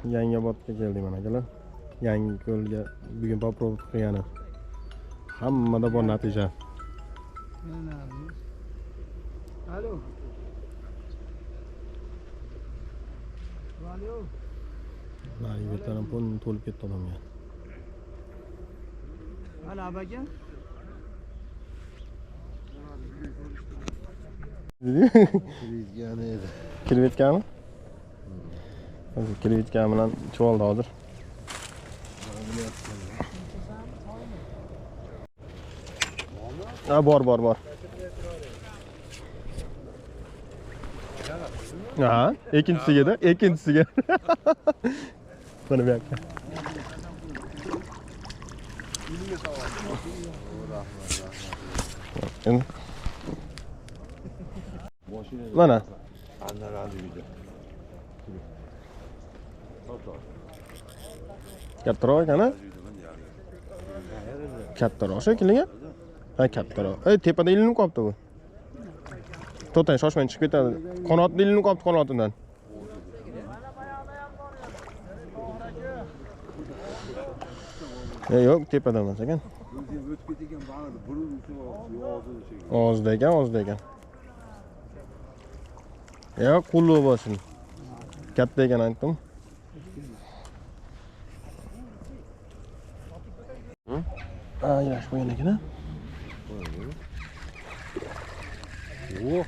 Yangiobodga keldik mana akalar. Yangi ko'lga bugun попробовать qilgani. Hammada bor natija. Alo. Alo. Mana yerdan pul to'lib ketdi odamga. Alo abaga. Kirvetganmi? Kirvetgan bilan chuvaldi hozir. Ha, bor. Ha, ikkinchisiga. Mana bu yoqqa. Mana. Kattaroq ekan-a? Kattaroq shekilli. Ha, kattaroq. Tepada ilinib qolibdi bu. To'xtang, shoshmang chiqib ketadi. Qanotda ilinib qolibdi qanotidan. Yo'q, tepada emas ekan. Og'izda ekan. Yo'q, qulluq bo'lsin. Katta ekan aytdim. Yaxshi qo'ygan ekan-a? O,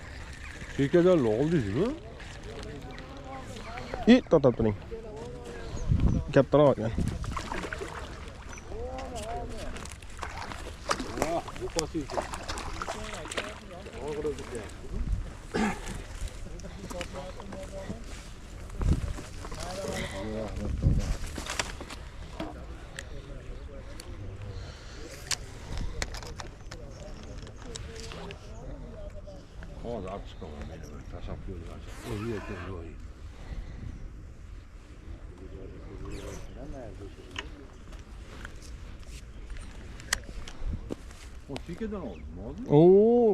chekalarni oldingizmi? To'xtab turing. Kattaroq ekan. Hozir olib chiqaman meni bir tashlab qo'yinglar. O'zi ekan joyi. O chekadan oldimi hozir?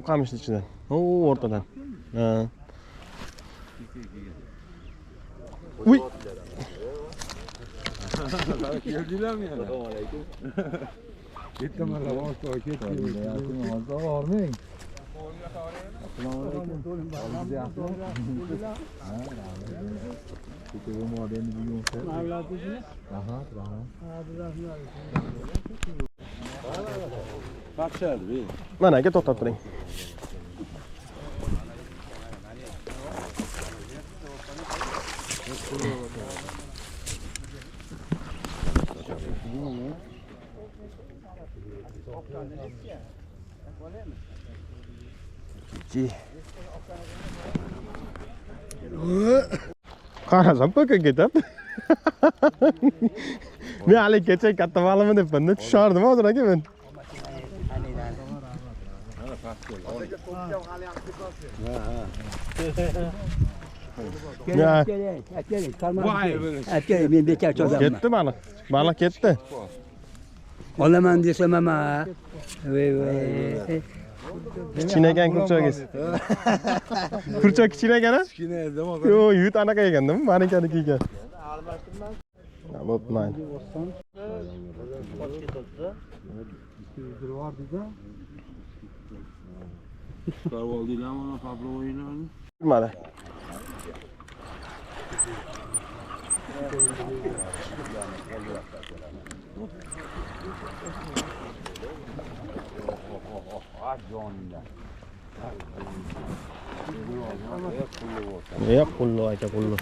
Qamishni ichidan. O'rtadan. Ha. Uy. Keldinglarmi yana? Assalomu alaykum. Ketdilar, boshqa ketdingiz. Hozir bormang. Assalomu alaykum. Hozir yaxshimi? Ha, rahmat. Kecha modeni bugun qo'yib. Mavlatingiz? Rahmat. Ha, rahmat. Qaqshadi. Mana aka to'xtab turing. Qarasam poka ketadi. Men hali kecha katta ma'lumot debman, tushardim hozir aka men. Men bekor cho'zaman. Ketdi baliq. Baliq ketdi. Olaman desam ama. Kichkina ekan kurchogingiz. Kurchok kichkina ekan-a? Kichkina edi, Yo'q, yut anaqa ekan-da, manikaniki ekan. Bo'pman. Chiqarib oldinglarmi mana Fabrovoylarni? Mana. Qulluq aka, qulluq.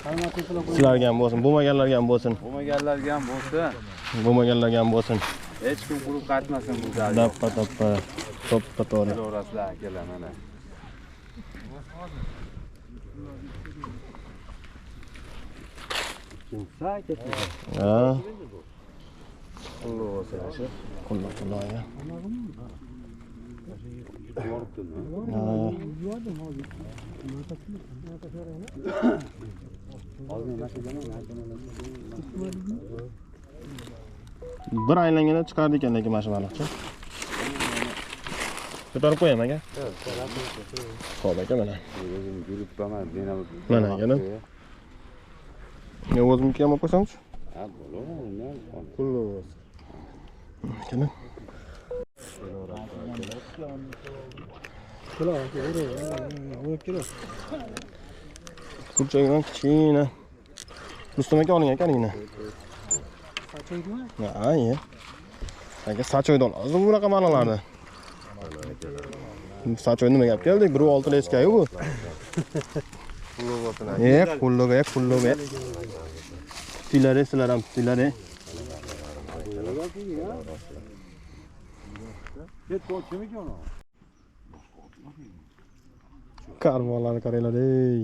Sizlarga ham bo'lsin, bo'lmaganlarga ham bo'lsin. Bo'lmaganlarga ham bo'lsin. Hech kim quruq qaytmasin bu joyda. Dappa, to'ppa to'g'ri. To'g'rasizlar akalar mana. Kimsa ketdi. Ha. Qulluq bo'lsa yaxshi. Qulluq aka. Bir aylanganda chiqardi ekan lekin mana shu baliqchi. Ko'tarib qo'yam aka. Xo'p aka mana. O'zim yurib qolman, Mana aka. Men o'zimga ham olib qo'ysamchi? Ha, bo'laveradi. Pulli bo'lsin. Kelin. Kurchakdan kichkina. Rustam aka oling akaningni. Ha, ye. Aka sachoyda olasiz bunaqa baliqlarni. Sachoy nima gap keldik? 1.6 leskayu bu. Qulluga. Tutilari sizlar ham tutilari. Karvonlarni qaranglar ey.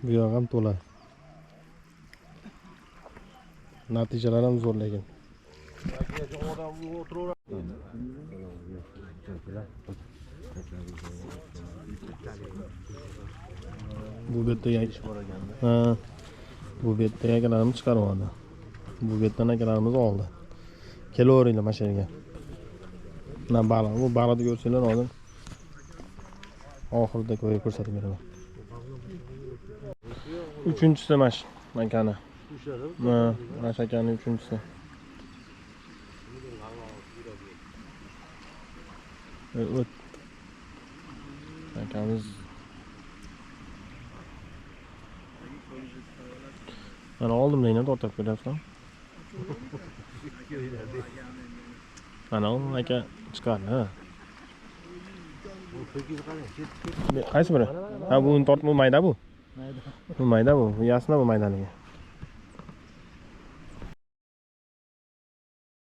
Bu yoq ham to'la. Natijalar ham zo'r lekin. Bu betdagi ha. Bu betdagi akalarimiz chiqarib oldi. Bu betdan akalarimiz oldi. Kelaveringlar mana shu yerga. Mana baliq, bu baliqni ko'rsanglar hozir. Oxirida ko'rsatib beraman. Uchinchisi mana shu akani. Mana shu akaning uchinchisi. O't. Akamiz mana oldim deyman tortib ko'ryapsan. Mana aka chiqardi, ha. Qaysi biri? Ha, bu tortma mayda bu. Bu mayda bu. Bu yasna bu maydaniki.